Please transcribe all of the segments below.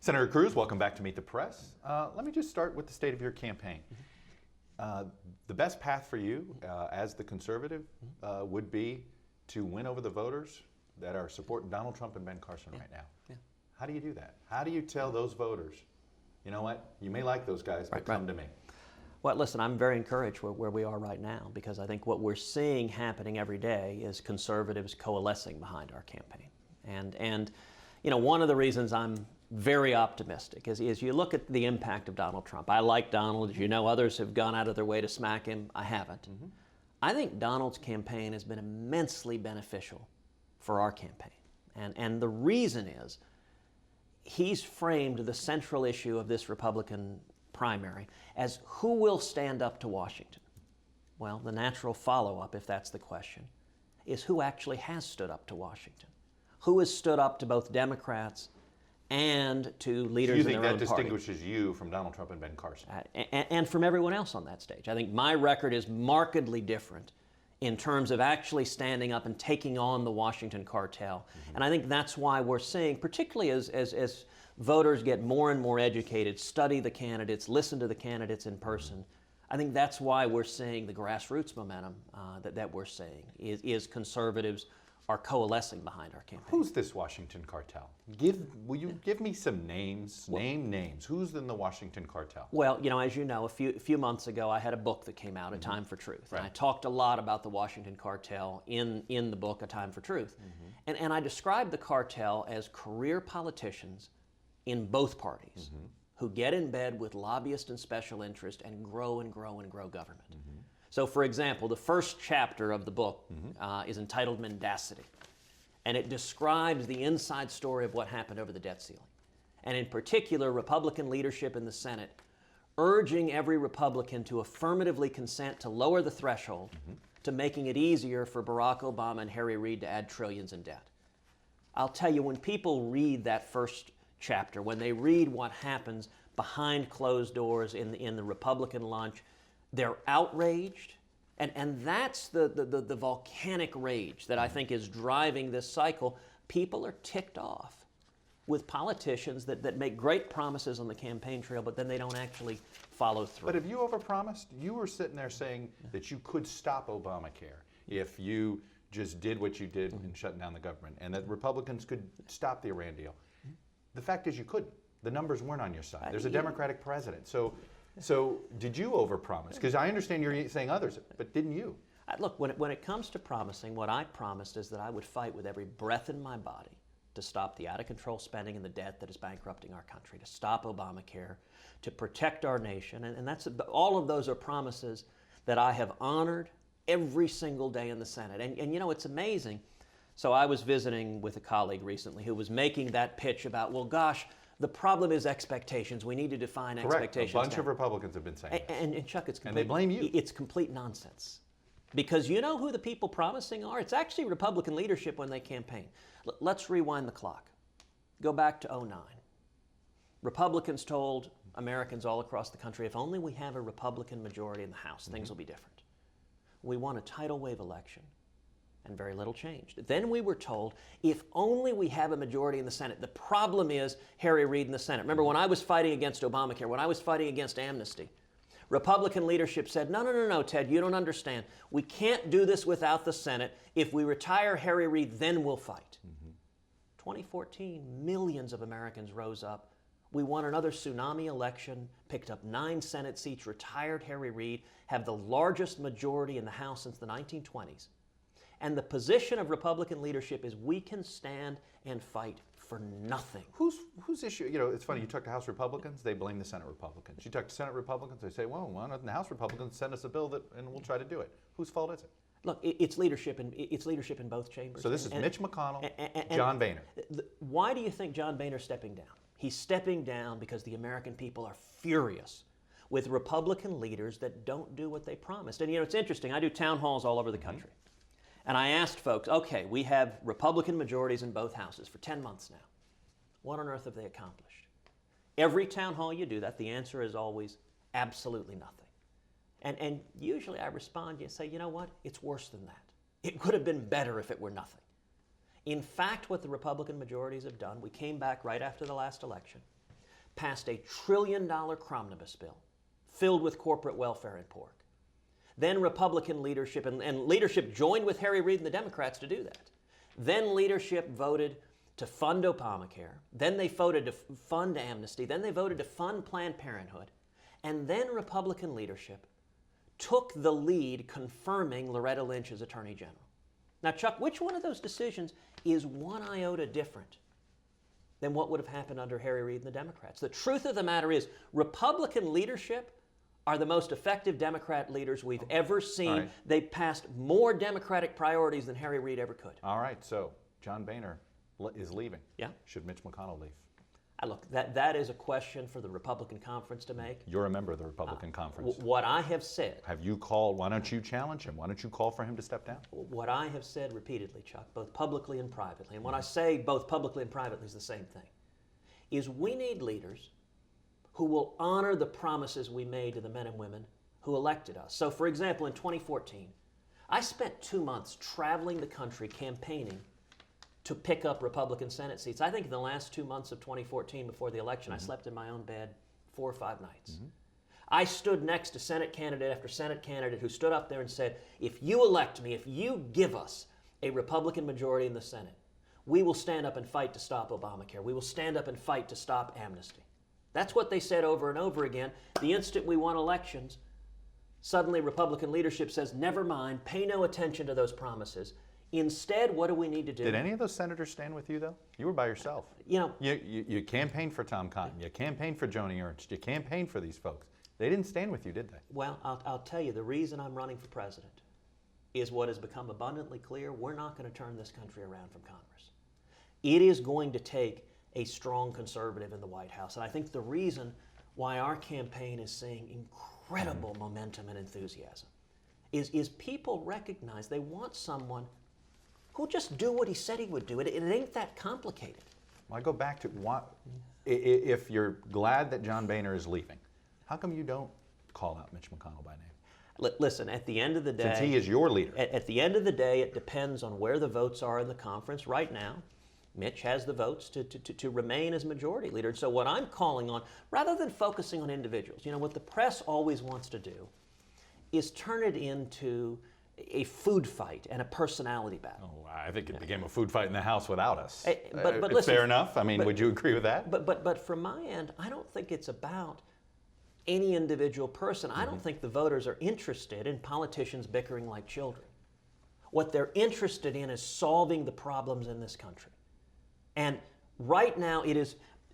Senator Cruz, welcome back to Meet the Press. Let me just start with the state of your campaign. The best path for you as the conservative would be to win over the voters that are supporting Donald Trump and Ben Carson right now. Yeah. How do you do that? How do you tell those voters, you know what, you may like those guys, but come to me? Well, listen, I'm very encouraged where we are right now, because I think what we're seeing happening every day is conservatives coalescing behind our campaign. And you know, one of the reasons I'm very optimistic is you look at the impact of Donald Trump. I like Donald. As you know, others have gone out of their way to smack him. I haven't. I think Donald's campaign has been immensely beneficial for our campaign. And the reason is he's framed the central issue of this Republican primary as who will stand up to Washington. Well, the natural follow-up, if that's the question, is who actually has stood up to Washington. Who has stood up to both Democrats and to leaders in their own party. You think that distinguishes you from Donald Trump and Ben Carson? And from everyone else on that stage. I think my record is markedly different in terms of actually standing up and taking on the Washington cartel. And I think that's why we're seeing, particularly as voters get more and more educated, study the candidates, listen to the candidates in person, I think that's why we're seeing the grassroots momentum that we're seeing, is conservatives are coalescing behind our campaign. Who's this Washington cartel? Will you give me some names? Name names. Who's in the Washington cartel? Well, you know, as you know, a few months ago, I had a book that came out, A Time for Truth. Right. And I talked a lot about the Washington cartel in the book, A Time for Truth. And I described the cartel as career politicians in both parties who get in bed with lobbyists and special interest and grow and grow and grow government. So, for example, the first chapter of the book is entitled Mendacity, and it describes the inside story of what happened over the debt ceiling, and in particular, Republican leadership in the Senate urging every Republican to affirmatively consent to lower the threshold to making it easier for Barack Obama and Harry Reid to add trillions in debt. I'll tell you, when people read that first chapter, when they read what happens behind closed doors in the Republican lunch, they're outraged, and that's the volcanic rage that I think is driving this cycle. People are ticked off with politicians that make great promises on the campaign trail, but then they don't actually follow through. But have you overpromised? You were sitting there saying that you could stop Obamacare if you just did what you did in shutting down the government, and that Republicans could stop the Iran deal. The fact is you couldn't. The numbers weren't on your side. There's a Democratic president. So did you overpromise? Because I understand you're saying others, but didn't you? Look, when it comes to promising, what I promised is that I would fight with every breath in my body to stop the out-of-control spending and the debt that is bankrupting our country, to stop Obamacare, to protect our nation. And that's all of those are promises that I have honored every single day in the Senate. And you know, it's amazing. So I was visiting with a colleague recently who was making that pitch about, well, gosh, the problem is expectations. We need to define expectations. A bunch of Republicans have been saying that. And Chuck, it's complete, and they blame you. It's complete nonsense. Because you know who the people promising are? It's actually Republican leadership when they campaign. Let's rewind the clock. Go back to 2009. Republicans told Americans all across the country, if only we have a Republican majority in the House, things will be different. We won a tidal wave election, and very little changed. Then we were told, if only we have a majority in the Senate. The problem is Harry Reid in the Senate. Remember, when I was fighting against Obamacare, when I was fighting against amnesty, Republican leadership said, no, Ted, you don't understand. We can't do this without the Senate. If we retire Harry Reid, then we'll fight. 2014, millions of Americans rose up. We won another tsunami election, picked up 9 Senate seats, retired Harry Reid, have the largest majority in the House since the 1920s. And the position of Republican leadership is we can stand and fight for nothing. Whose issue? You know, it's funny, you talk to House Republicans, they blame the Senate Republicans. You talk to Senate Republicans, they say, well, why don't the House Republicans send us a bill and we'll try to do it? Whose fault is it? Look, it's leadership in both chambers. So this is Mitch McConnell, John Boehner. Why do you think John Boehner's stepping down? He's stepping down because the American people are furious with Republican leaders that don't do what they promised. And you know, it's interesting, I do town halls all over the country. And I asked folks, okay, we have Republican majorities in both houses for 10 months now. What on earth have they accomplished? Every town hall you do that, the answer is always absolutely nothing. And usually I respond and say, you know what? It's worse than that. It would have been better if it were nothing. In fact, what the Republican majorities have done, we came back right after the last election, passed a $1 trillion cromnibus bill filled with corporate welfare and pork. Then Republican leadership, and leadership joined with Harry Reid and the Democrats to do that. Then leadership voted to fund Obamacare. Then they voted to fund amnesty. Then they voted to fund Planned Parenthood. And then Republican leadership took the lead confirming Loretta Lynch as Attorney General. Now, Chuck, which one of those decisions is one iota different than what would have happened under Harry Reid and the Democrats? The truth of the matter is, Republican leadership are the most effective Democrat leaders we've ever seen. Right. They passed more Democratic priorities than Harry Reid ever could. All right, so John Boehner is leaving. Yeah. Should Mitch McConnell leave? Look, that is a question for the Republican conference to make. You're a member of the Republican conference. What I have said, Have you called? Why don't you challenge him? Why don't you call for him to step down? what I have said repeatedly, Chuck, both publicly and privately, and when I say both publicly and privately is the same thing, is we need leaders who will honor the promises we made to the men and women who elected us. So, for example, in 2014, I spent 2 months traveling the country campaigning to pick up Republican Senate seats. I think in the last 2 months of 2014 before the election, I slept in my own bed 4 or 5 nights. I stood next to Senate candidate after Senate candidate who stood up there and said, if you elect me, if you give us a Republican majority in the Senate, we will stand up and fight to stop Obamacare. We will stand up and fight to stop amnesty. That's what they said over and over again. The instant we won elections, suddenly Republican leadership says, never mind, pay no attention to those promises. Instead, what do we need to do? Did any of those senators stand with you, though? You were by yourself. You campaigned for Tom Cotton. You campaigned for Joni Ernst. You campaigned for these folks. They didn't stand with you, did they? Well, I'll tell you, the reason I'm running for president is what has become abundantly clear. We're not going to turn this country around from Congress. It is going to take a strong conservative in the White House. And I think the reason why our campaign is seeing incredible momentum and enthusiasm is people recognize they want someone who'll just do what he said he would do. It ain't that complicated. Well, I go back to if you're glad that John Boehner is leaving, how come you don't call out Mitch McConnell by name? Listen, at the end of the day... Since he is your leader. At the end of the day, it depends on where the votes are in the conference. Right now, Mitch has the votes to remain as majority leader. So what I'm calling on, rather than focusing on individuals, what the press always wants to do is turn it into a food fight and a personality battle. Oh, I think it became a food fight in the House without us. But it's listen, fair enough. I mean, would you agree with that? But from my end, I don't think it's about any individual person. I don't think the voters are interested in politicians bickering like children. What they're interested in is solving the problems in this country. And right now,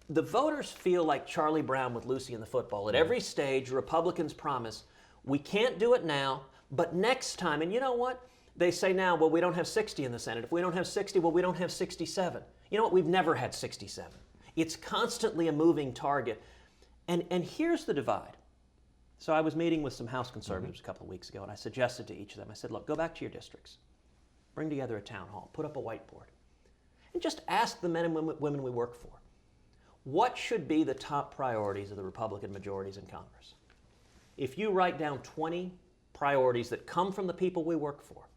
the voters feel like Charlie Brown with Lucy and the football. At every stage, Republicans promise, we can't do it now, but next time. And you know what? They say now, well, we don't have 60 in the Senate. If we don't have 60, well, we don't have 67. You know what? We've never had 67. It's constantly a moving target. And here's the divide. So I was meeting with some House conservatives a couple of weeks ago, and I suggested to each of them, I said, look, go back to your districts. Bring together a town hall. Put up a whiteboard. And just ask the men and women we work for, what should be the top priorities of the Republican majorities in Congress? If you write down 20 priorities that come from the people we work for,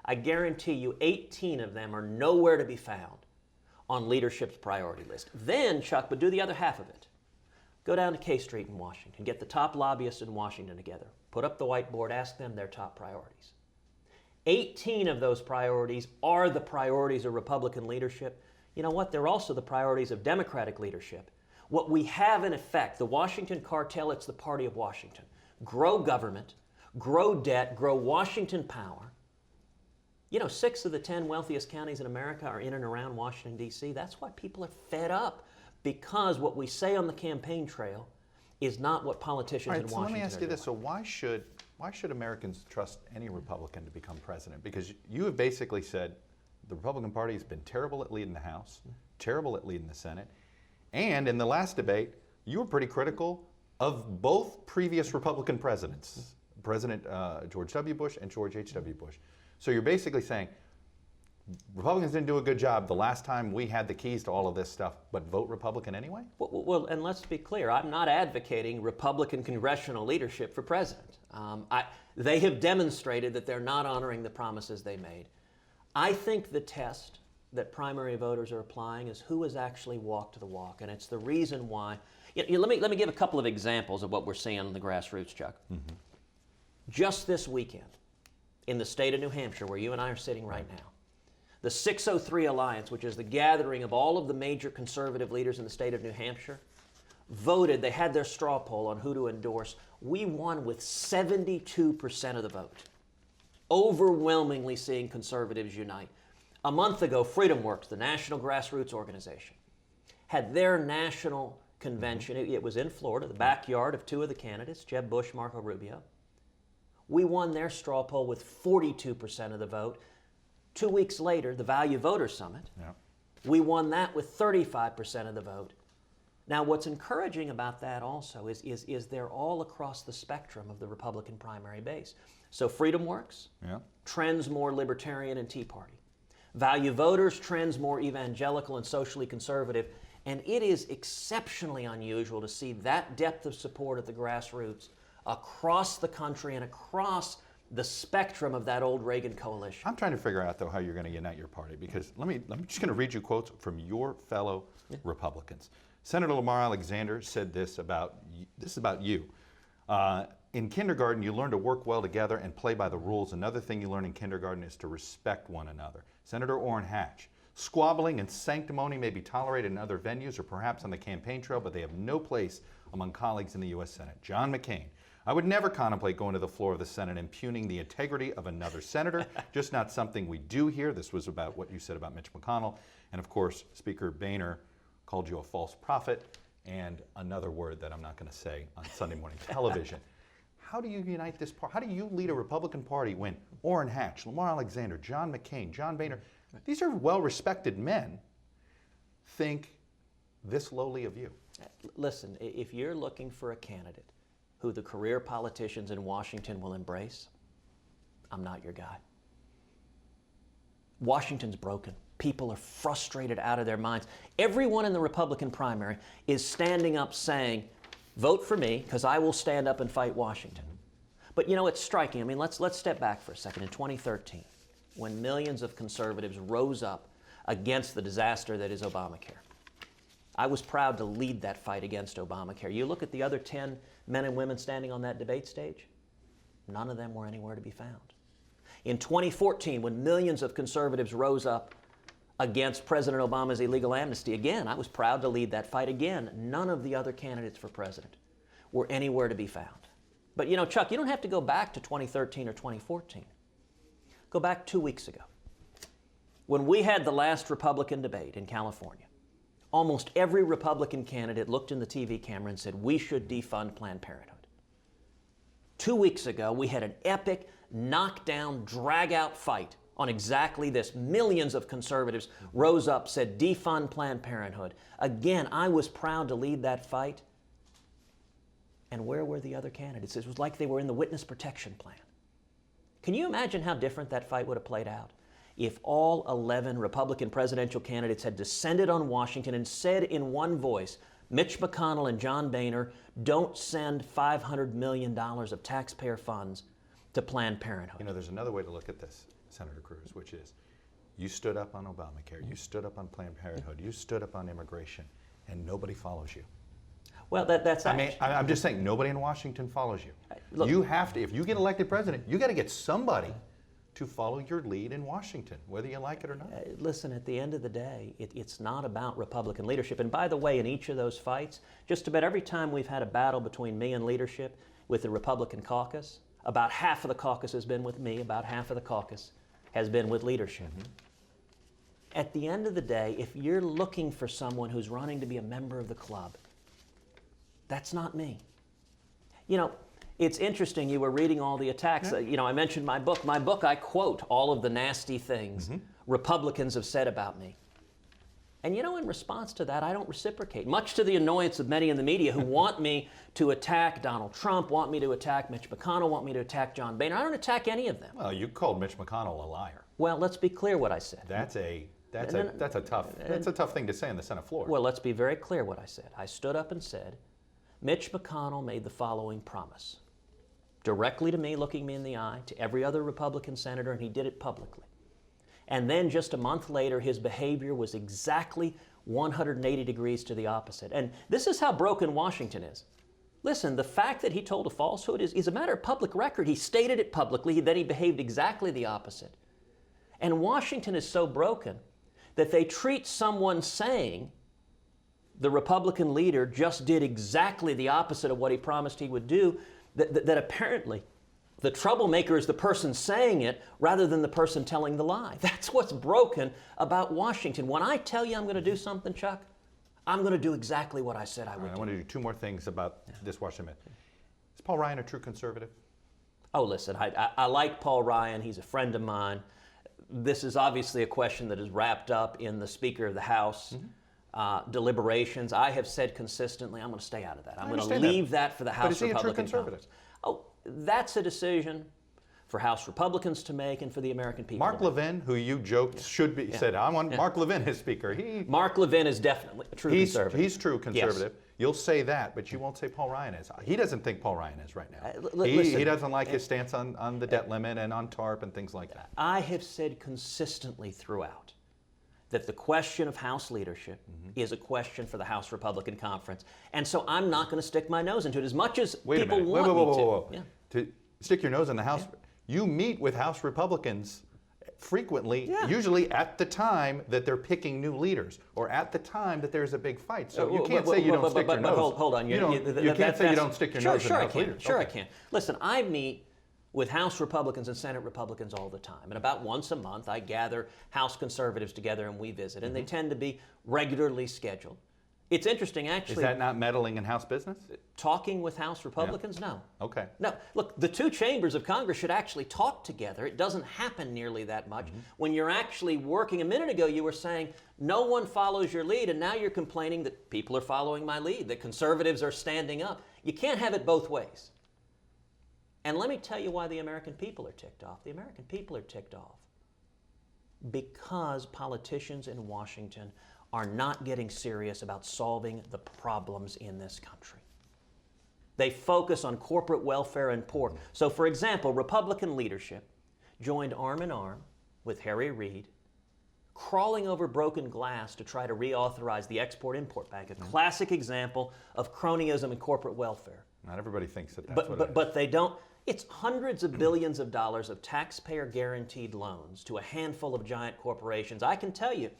I guarantee you 18 of them are nowhere to be found on leadership's priority list. Then, Chuck, but do the other half of it. Go down to K Street in Washington, get the top lobbyists in Washington together, put up the whiteboard, ask them their top priorities. 18 of those priorities are the priorities of Republican leadership. You know what? They're also the priorities of Democratic leadership. What we have in effect, the Washington Cartel, it's the party of Washington. Grow government, grow debt, grow Washington power. 6 of the 10 wealthiest counties in America are in and around Washington, D.C. That's why people are fed up, because what we say on the campaign trail is not what politicians in Washington are doing. So let me ask you this. So why should Americans trust any Republican to become president? Because you have basically said the Republican Party has been terrible at leading the House, terrible at leading the Senate, and in the last debate, you were pretty critical of both previous Republican presidents, President George W. Bush and George H.W. Bush. So you're basically saying Republicans didn't do a good job the last time we had the keys to all of this stuff, but vote Republican anyway? Well, and let's be clear, I'm not advocating Republican congressional leadership for president. They have demonstrated that they're not honoring the promises they made. I think the test that primary voters are applying is who has actually walked the walk, and it's the reason why. Let me give a couple of examples of what we're seeing on the grassroots, Chuck. Mm-hmm. Just this weekend, in the state of New Hampshire, where you and I are sitting right now, the 603 Alliance, which is the gathering of all of the major conservative leaders in the state of New Hampshire, voted. They had their straw poll on who to endorse. We won with 72% of the vote, overwhelmingly seeing conservatives unite. A month ago, FreedomWorks, the national grassroots organization, had their national convention. It was in Florida, the backyard of two of the candidates, Jeb Bush, Marco Rubio. We won their straw poll with 42% of the vote. 2 weeks later, the Value Voter Summit, we won that with 35% of the vote. Now, what's encouraging about that also is they're all across the spectrum of the Republican primary base. So FreedomWorks trends more libertarian and Tea Party. Value Voters trends more evangelical and socially conservative. And it is exceptionally unusual to see that depth of support at the grassroots across the country and across the spectrum of that old Reagan coalition. I'm trying to figure out, though, how you're going to unite your party, because I'm just going to read you quotes from your fellow Republicans. Senator Lamar Alexander said this about you. In kindergarten, you learn to work well together and play by the rules. Another thing you learn in kindergarten is to respect one another. Senator Orrin Hatch, squabbling and sanctimony may be tolerated in other venues or perhaps on the campaign trail, but they have no place among colleagues in the U.S. Senate. John McCain, I would never contemplate going to the floor of the Senate and impugning the integrity of another senator, just not something we do here. This was about what you said about Mitch McConnell. And of course, Speaker Boehner called you a false prophet, and another word that I'm not going to say on Sunday morning television. How do you unite this party? How do you lead a Republican Party when Orrin Hatch, Lamar Alexander, John McCain, John Boehner, these are well-respected men, think this lowly of you? Listen, if you're looking for a candidate who the career politicians in Washington will embrace, I'm not your guy. Washington's broken. People are frustrated out of their minds. Everyone in the Republican primary is standing up saying, vote for me, because I will stand up and fight Washington. But you know, it's striking. I mean, let's step back for a second. In 2013, when millions of conservatives rose up against the disaster that is Obamacare, I was proud to lead that fight against Obamacare. You look at the other 10 men and women standing on that debate stage, none of them were anywhere to be found. In 2014, when millions of conservatives rose up against President Obama's illegal amnesty, again, I was proud to lead that fight. Again, none of the other candidates for president were anywhere to be found. But you know, Chuck, you don't have to go back to 2013 or 2014. Go back 2 weeks ago. When we had the last Republican debate in California, almost every Republican candidate looked in the TV camera and said, we should defund Planned Parenthood. 2 weeks ago, we had an epic, knockdown, drag-out fight on exactly this. Millions of conservatives rose up, said, defund Planned Parenthood. Again, I was proud to lead that fight. And where were the other candidates? It was like they were in the witness protection plan. Can you imagine how different that fight would have played out if all 11 Republican presidential candidates had descended on Washington and said in one voice, Mitch McConnell and John Boehner, don't send $500 million of taxpayer funds to Planned Parenthood. You know, there's another way to look at this, Senator Cruz, which is you stood up on Obamacare, you stood up on Planned Parenthood, you stood up on immigration, and nobody follows you. Well, that's I'm just saying, nobody in Washington follows you. Look, you have to, if you get elected president, you got to get somebody to follow your lead in Washington, whether you like it or not. Listen, at the end of the day, it's not about Republican leadership. And by the way, in each of those fights, just about every time we've had a battle between me and leadership with the Republican caucus, about half of the caucus has been with me, about half of the caucus has been with leadership. Mm-hmm. At the end of the day, if you're looking for someone who's running to be a member of the club, that's not me. You know, it's interesting, you were reading all the attacks. You know, I mentioned my book. My book, I quote all of the nasty things Republicans have said about me. And you know, in response to that, I don't reciprocate, much to the annoyance of many in the media who want me to attack Donald Trump, want me to attack Mitch McConnell, want me to attack John Boehner. I don't attack any of them. Well, you called Mitch McConnell a liar. Well, let's be clear what I said. That's a tough thing to say on the Senate floor. Well, let's be very clear what I said. I stood up and said, Mitch McConnell made the following promise, directly to me, looking me in the eye, to every other Republican senator, and he did it publicly. And then just a month later, his behavior was exactly 180 degrees to the opposite. And this is how broken Washington is. Listen, the fact that he told a falsehood is a matter of public record. He stated it publicly, then he behaved exactly the opposite. And Washington is so broken that they treat someone saying the Republican leader just did exactly the opposite of what he promised he would do, that apparently the troublemaker is the person saying it rather than the person telling the lie. That's what's broken about Washington. When I tell you I'm going to do something, Chuck, I'm going to do exactly what I said I would do. I want to do two more things about this Washington. Is Paul Ryan a true conservative? Oh, listen, I like Paul Ryan. He's a friend of mine. This is obviously a question that is wrapped up in the Speaker of the House deliberations. I have said consistently, I'm going to stay out of that. I'm going to leave that for the House Republican Conference. Oh, that's a decision for House Republicans to make and for the American people. Mark Levin, who you joked should be, said, I want Mark Levin as Speaker. Mark Levin is definitely a true conservative. He's true conservative. Yes. You'll say that, but you won't say Paul Ryan is. He doesn't think Paul Ryan is right now. He doesn't like his stance on the debt limit and on TARP and things like that. I have said consistently throughout that the question of House leadership is a question for the House Republican Conference. And so I'm not going to stick my nose into it as much as people want me to. Yeah. To stick your nose in the House, you meet with House Republicans frequently, usually at the time that they're picking new leaders or at the time that there's a big fight. So you can't say you don't stick your nose. Hold on. You can't say you don't stick your nose in House leaders. Sure, I can. Listen, I meet with House Republicans and Senate Republicans all the time. And about once a month, I gather House conservatives together and we visit. And they tend to be regularly scheduled. It's interesting, actually. Is that not meddling in House business? Talking with House Republicans? No. Okay. No. Look, the two chambers of Congress should actually talk together. It doesn't happen nearly that much. When you're actually working, a minute ago you were saying no one follows your lead, and now you're complaining that people are following my lead, that conservatives are standing up. You can't have it both ways. And let me tell you why the American people are ticked off. The American people are ticked off because politicians in Washington are not getting serious about solving the problems in this country. They focus on corporate welfare and pork. So, for example, Republican leadership joined arm in arm with Harry Reid, crawling over broken glass to try to reauthorize the Export-Import Bank, a classic example of cronyism and corporate welfare. Not everybody thinks that that's what it is. But they don't. It's hundreds of billions of dollars of taxpayer-guaranteed loans to a handful of giant corporations. I can tell you,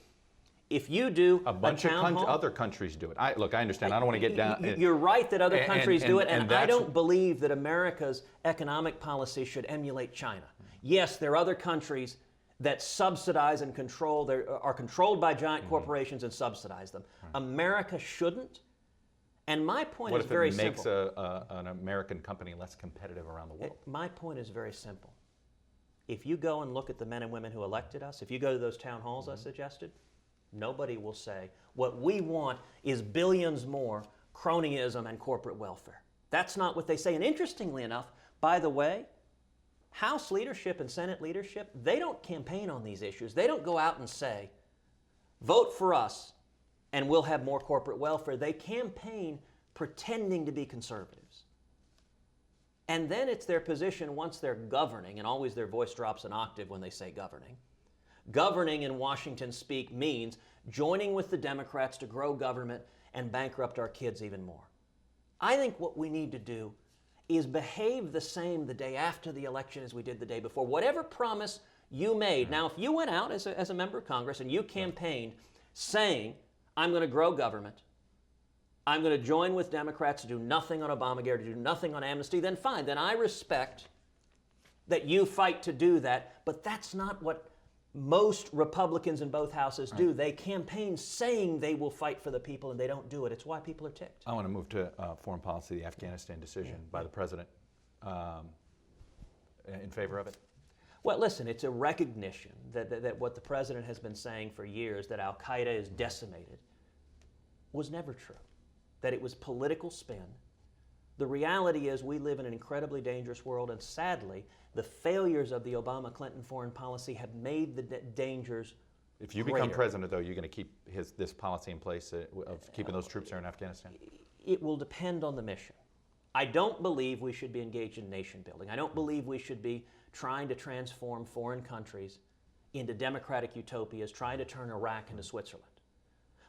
if you do a bunch of other countries do it. Look, I understand. I don't want to get down. You're right that other countries do it, and I don't believe that America's economic policy should emulate China. Yes, there are other countries that subsidize and are controlled by giant corporations and subsidize them. America shouldn't. And my point is very simple. What if it makes an American company less competitive around the world? My point is very simple. If you go and look at the men and women who elected us, if you go to those town halls I suggested, nobody will say, what we want is billions more cronyism and corporate welfare. That's not what they say. And interestingly enough, by the way, House leadership and Senate leadership, they don't campaign on these issues. They don't go out and say, vote for us and we'll have more corporate welfare. They campaign pretending to be conservatives. And then it's their position once they're governing, and always their voice drops an octave when they say governing. Governing in Washington speak means joining with the Democrats to grow government and bankrupt our kids even more. I think what we need to do is behave the same the day after the election as we did the day before. Whatever promise you made. Now, if you went out as a member of Congress and you campaigned saying, I'm going to grow government, I'm going to join with Democrats to do nothing on Obamacare, to do nothing on amnesty, then fine. Then I respect that you fight to do that, but that's not what most Republicans in both houses do. They campaign saying they will fight for the people, and they don't do it. It's why people are ticked. I want to move to foreign policy, the Afghanistan decision by the president. In favor of it? Well, listen, it's a recognition that what the president has been saying for years, that al-Qaeda is decimated, was never true. That it was political spin. The reality is we live in an incredibly dangerous world, and sadly, the failures of the Obama-Clinton foreign policy have made the dangers If you become president, though, you're going to keep this policy in place of keeping those troops there in Afghanistan? It will depend on the mission. I don't believe we should be engaged in nation building. I don't believe we should be trying to transform foreign countries into democratic utopias, trying to turn Iraq into Switzerland.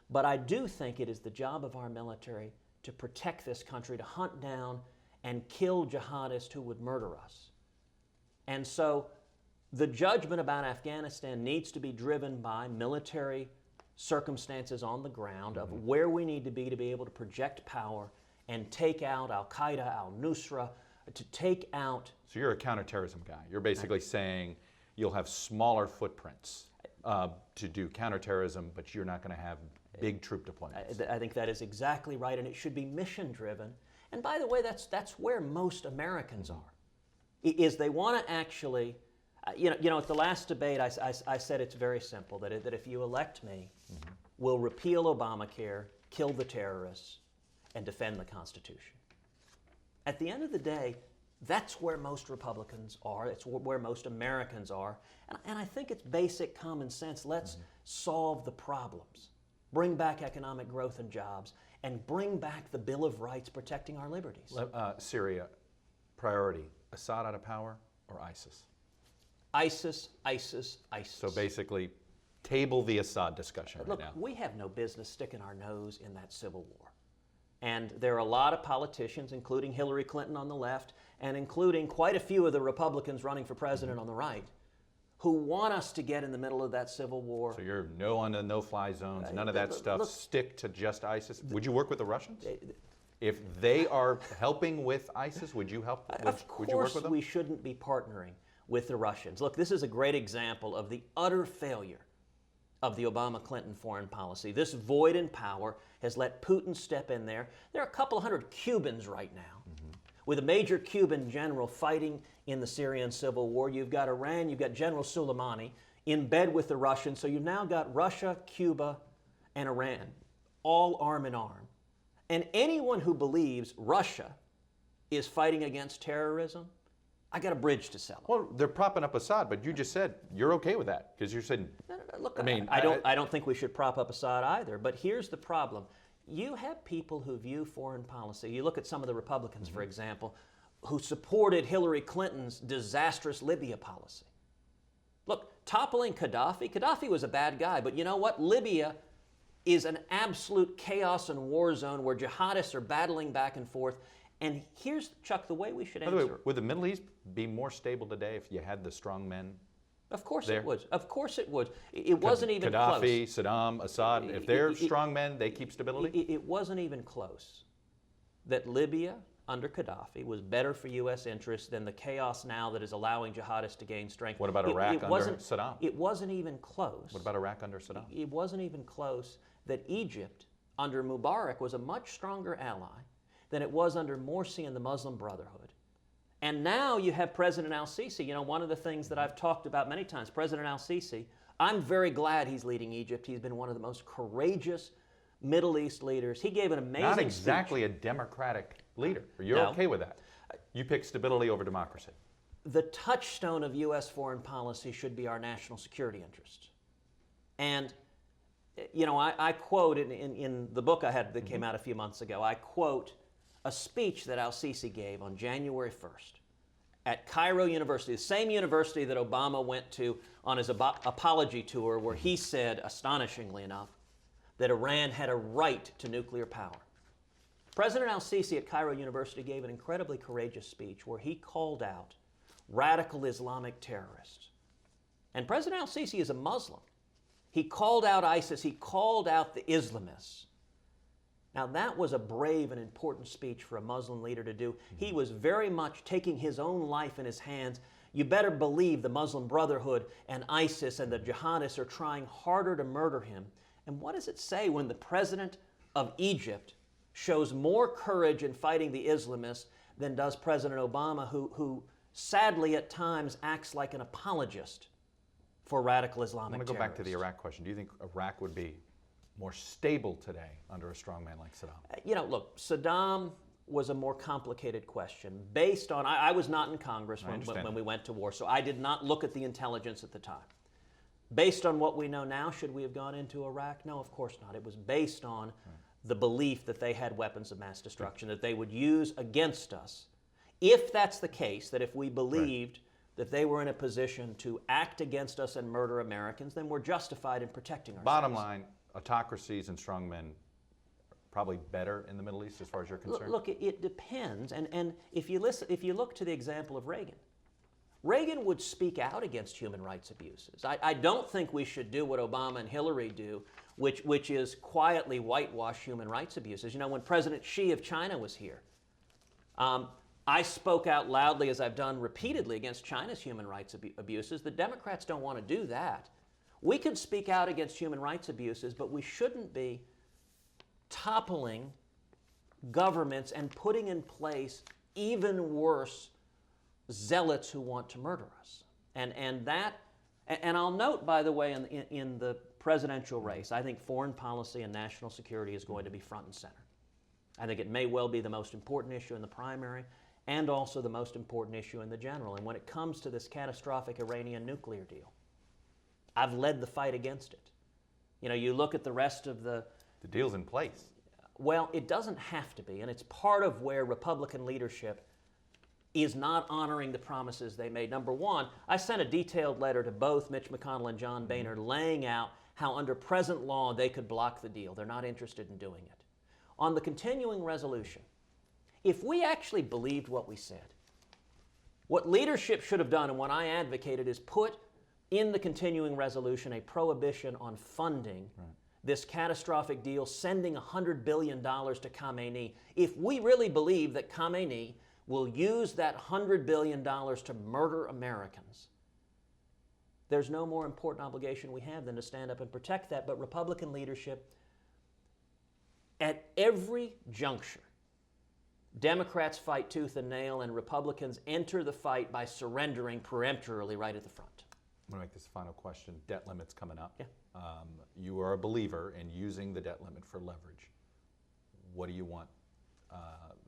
But I do think it is the job of our military to protect this country, to hunt down and kill jihadists who would murder us. And so the judgment about Afghanistan needs to be driven by military circumstances on the ground of where we need to be able to project power and take out Al-Qaeda, Al-Nusra, to take out... So you're a counterterrorism guy. You're basically saying you'll have smaller footprints to do counterterrorism, but you're not going to have big troop deployments. I think that is exactly right, and it should be mission-driven. And by the way, that's where most Americans are, is they want to actually... You know, at the last debate, I said it's very simple, that if you elect me, we'll repeal Obamacare, kill the terrorists, and defend the Constitution. At the end of the day, that's where most Republicans are. It's where most Americans are. And I think it's basic common sense. Let's solve the problems, bring back economic growth and jobs, and bring back the Bill of Rights protecting our liberties. Syria, priority, Assad out of power or ISIS? ISIS, ISIS, ISIS. So basically, table the Assad discussion right now. Look, we have no business sticking our nose in that civil war. And there are a lot of politicians, including Hillary Clinton on the left, and including quite a few of the Republicans running for president on the right, who want us to get in the middle of that civil war. So you're no on the no-fly zones, none of that stuff, stick to just ISIS. Would you work with the Russians? If they are helping with ISIS, would you help? Would you work with them? We shouldn't be partnering with the Russians. Look, this is a great example of the utter failure of the Obama-Clinton foreign policy. This void in power has let Putin step in there. There are a couple hundred Cubans right now. With a major Cuban general fighting in the Syrian civil war. You've got Iran, you've got General Soleimani in bed with the Russians. So you've now got Russia, Cuba, and Iran, all arm in arm. And anyone who believes Russia is fighting against terrorism, I got a bridge to sell. Well, they're propping up Assad, but you just said you're okay with that because you're saying. No, look, I don't think we should prop up Assad either. But here's the problem: you have people who view foreign policy. You look at some of the Republicans, for example, who supported Hillary Clinton's disastrous Libya policy. Look, toppling Gaddafi. Gaddafi was a bad guy, but you know what? Libya is an absolute chaos and war zone where jihadists are battling back and forth. And here's, Chuck, the way we should answer. By the way, would the Middle East be more stable today if you had the strong men? Of course there? It would. Of course it would. It wasn't even close. Gaddafi, Saddam, Assad, if they're strong men, they keep stability? It wasn't even close that Libya under Gaddafi was better for U.S. interests than the chaos now that is allowing jihadists to gain strength. What about Iraq under Saddam? It wasn't even close. What about Iraq under Saddam? It wasn't even close that Egypt under Mubarak was a much stronger ally than it was under Morsi and the Muslim Brotherhood. And now you have President al-Sisi. You know, one of the things that I've talked about many times, President al-Sisi, I'm very glad he's leading Egypt. He's been one of the most courageous Middle East leaders. He gave an amazing Not exactly speech. a democratic leader. You're No. okay with that. You pick stability over democracy. The touchstone of U.S. foreign policy should be our national security interests. And, you know, I quote in the book I had that came out a few months ago, I quote a speech that al-Sisi gave on January 1st at Cairo University, the same university that Obama went to on his apology tour, where he said, astonishingly enough, that Iran had a right to nuclear power. President al-Sisi at Cairo University gave an incredibly courageous speech where he called out radical Islamic terrorists. And President al-Sisi is a Muslim. He called out ISIS, he called out the Islamists. Now that was a brave and important speech for a Muslim leader to do. He was very much taking his own life in his hands. You better believe the Muslim Brotherhood and ISIS and the jihadists are trying harder to murder him. And what does it say when the president of Egypt shows more courage in fighting the Islamists than does President Obama, who sadly at times acts like an apologist for radical Islamic terrorists? I want to go back to the Iraq question. Do you think Iraq would be more stable today under a strong man like Saddam? You know, look, Saddam was a more complicated question based on, I was not in Congress when we went to war, so I did not look at the intelligence at the time. Based on what we know now, should we have gone into Iraq? No, of course not. It was based on the belief that they had weapons of mass destruction that they would use against us. If that's the case, that if we believed that they were in a position to act against us and murder Americans, then we're justified in protecting ourselves. Bottom line, autocracies and strongmen probably better in the Middle East as far as you're concerned? Look, it depends. And if you look to the example of Reagan, Reagan would speak out against human rights abuses. I don't think we should do what Obama and Hillary do, which is quietly whitewash human rights abuses. You know, when President Xi of China was here, I spoke out loudly, as I've done repeatedly, against China's human rights abuses. The Democrats don't want to do that. We can speak out against human rights abuses, but we shouldn't be toppling governments and putting in place even worse zealots who want to murder us. And I'll note, by the way, in the presidential race, I think foreign policy and national security is going to be front and center. I think it may well be the most important issue in the primary and also the most important issue in the general. And when it comes to this catastrophic Iranian nuclear deal, I've led the fight against it. You know, you look at the rest of the deal's in place. Well, it doesn't have to be, and it's part of where Republican leadership is not honoring the promises they made. Number one, I sent a detailed letter to both Mitch McConnell and John Boehner laying out how under present law they could block the deal. They're not interested in doing it. On the continuing resolution, if we actually believed what we said, what leadership should have done and what I advocated is put in the continuing resolution a prohibition on funding this catastrophic deal, sending $100 billion to Khamenei. If we really believe that Khamenei will use that $100 billion to murder Americans, there's no more important obligation we have than to stand up and protect that. But Republican leadership, at every juncture, Democrats fight tooth and nail, and Republicans enter the fight by surrendering peremptorily right at the front. I'm going to make this final question. Debt limit's coming up. Yeah. You are a believer in using the debt limit for leverage. What do you want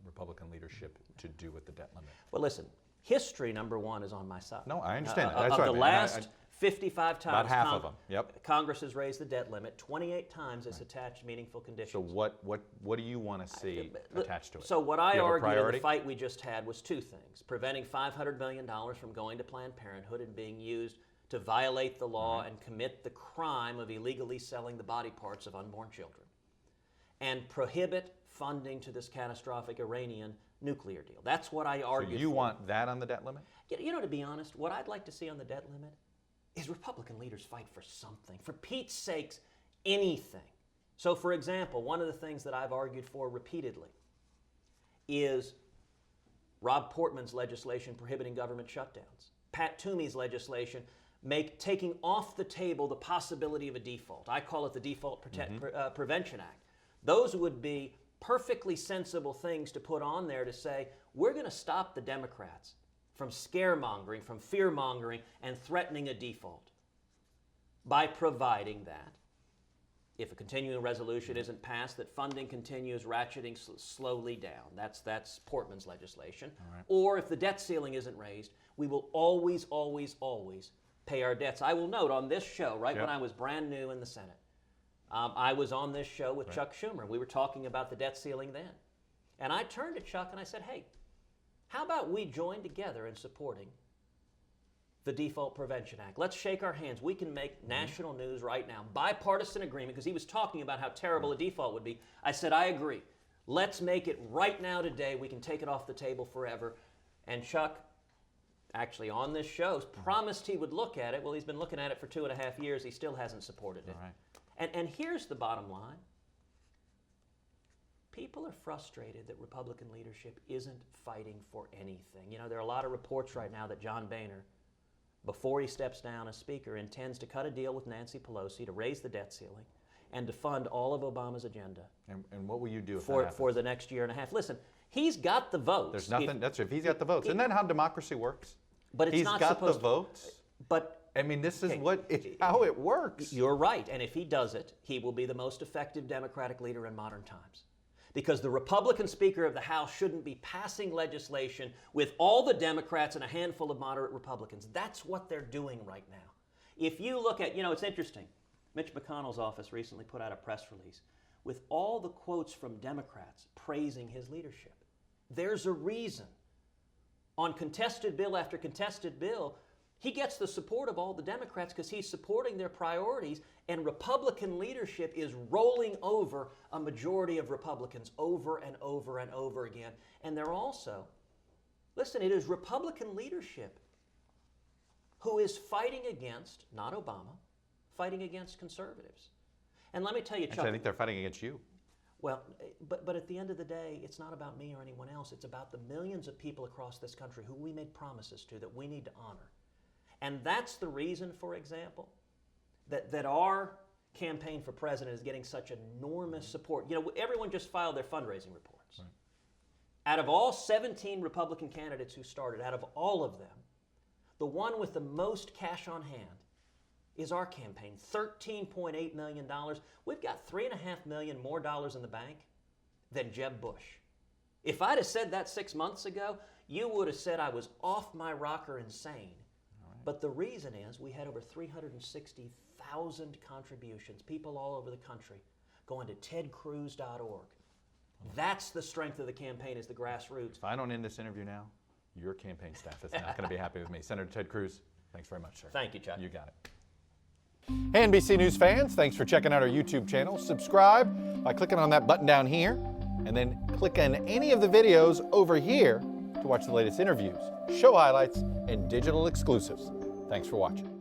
Republican leadership to do with the debt limit? Well, listen, history, number one, is on my side. No, I understand that. That's of right. the last 55 times, about half of them. Yep. Congress has raised the debt limit. 28 times it's attached meaningful conditions. So what do you want to see attached to it? So what I Do you have a argued in priority? the fight we just had was two things: preventing $500 million from going to Planned Parenthood and being used to violate the law and commit the crime of illegally selling the body parts of unborn children, and prohibit funding to this catastrophic Iranian nuclear deal. That's what I argued. So you for. want that on the debt limit? You know, to be honest, what I'd like to see on the debt limit is Republican leaders fight for something. For Pete's sakes, anything. So, for example, one of the things that I've argued for repeatedly is Rob Portman's legislation prohibiting government shutdowns, Pat Toomey's legislation taking off the table the possibility of a default. I call it the Default Prevention Act. Those would be perfectly sensible things to put on there to say, we're going to stop the Democrats from scaremongering, from fear-mongering, and threatening a default by providing that, if a continuing resolution isn't passed, that funding continues ratcheting slowly down. That's Portman's legislation. Right. Or if the debt ceiling isn't raised, we will always, always, always pay our debts. I will note on this show, when I was brand new in the Senate, I was on this show with Chuck Schumer. We were talking about the debt ceiling then. And I turned to Chuck and I said, hey, how about we join together in supporting the Default Prevention Act? Let's shake our hands. We can make national news right now. Bipartisan agreement, because he was talking about how terrible a default would be. I said, I agree. Let's make it right now today. We can take it off the table forever. And Chuck, actually on this show, promised he would look at it. Well, he's been looking at it for 2.5 years. He still hasn't supported it. All right. And here's the bottom line. People are frustrated that Republican leadership isn't fighting for anything. You know, there are a lot of reports right now that John Boehner, before he steps down as Speaker, intends to cut a deal with Nancy Pelosi to raise the debt ceiling and to fund all of Obama's agenda. And what will you do if for, that happens? for the next year and a half? Listen, he's got the votes. There's nothing. That's if he's got the votes. Isn't that how democracy works? But it's he's not got supposed the votes. But I mean, this is how it works. you're right, and if he does it, he will be the most effective Democratic leader in modern times. Because the Republican Speaker of the House shouldn't be passing legislation with all the Democrats and a handful of moderate Republicans. That's what they're doing right now. If you look at, it's interesting. Mitch McConnell's office recently put out a press release with all the quotes from Democrats praising his leadership. There's a reason on contested bill after contested bill, he gets the support of all the Democrats because he's supporting their priorities, and Republican leadership is rolling over a majority of Republicans over and over and over again. And they're also, listen, it is Republican leadership who is fighting against, not Obama, fighting against conservatives. And let me tell you, Chuck. Actually, I think they're fighting against you. Well, but at the end of the day, it's not about me or anyone else. It's about the millions of people across this country who we made promises to that we need to honor. And that's the reason, for example, that our campaign for president is getting such enormous support. You know, everyone just filed their fundraising reports. Right. Out of all 17 Republican candidates who started, out of all of them, the one with the most cash on hand is our campaign, $13.8 million. We've got $3.5 million more dollars in the bank than Jeb Bush. If I'd have said that 6 months ago, you would have said I was off my rocker insane. But the reason is we had over 360,000 contributions, people all over the country, going to tedcruz.org. That's the strength of the campaign, is the grassroots. If I don't end this interview now, your campaign staff is not going to be happy with me. Senator Ted Cruz, thanks very much, sir. Thank you, Chuck. You got it. Hey, NBC News fans, thanks for checking out our YouTube channel. Subscribe by clicking on that button down here, and then click on any of the videos over here to watch the latest interviews, show highlights, and digital exclusives. Thanks for watching.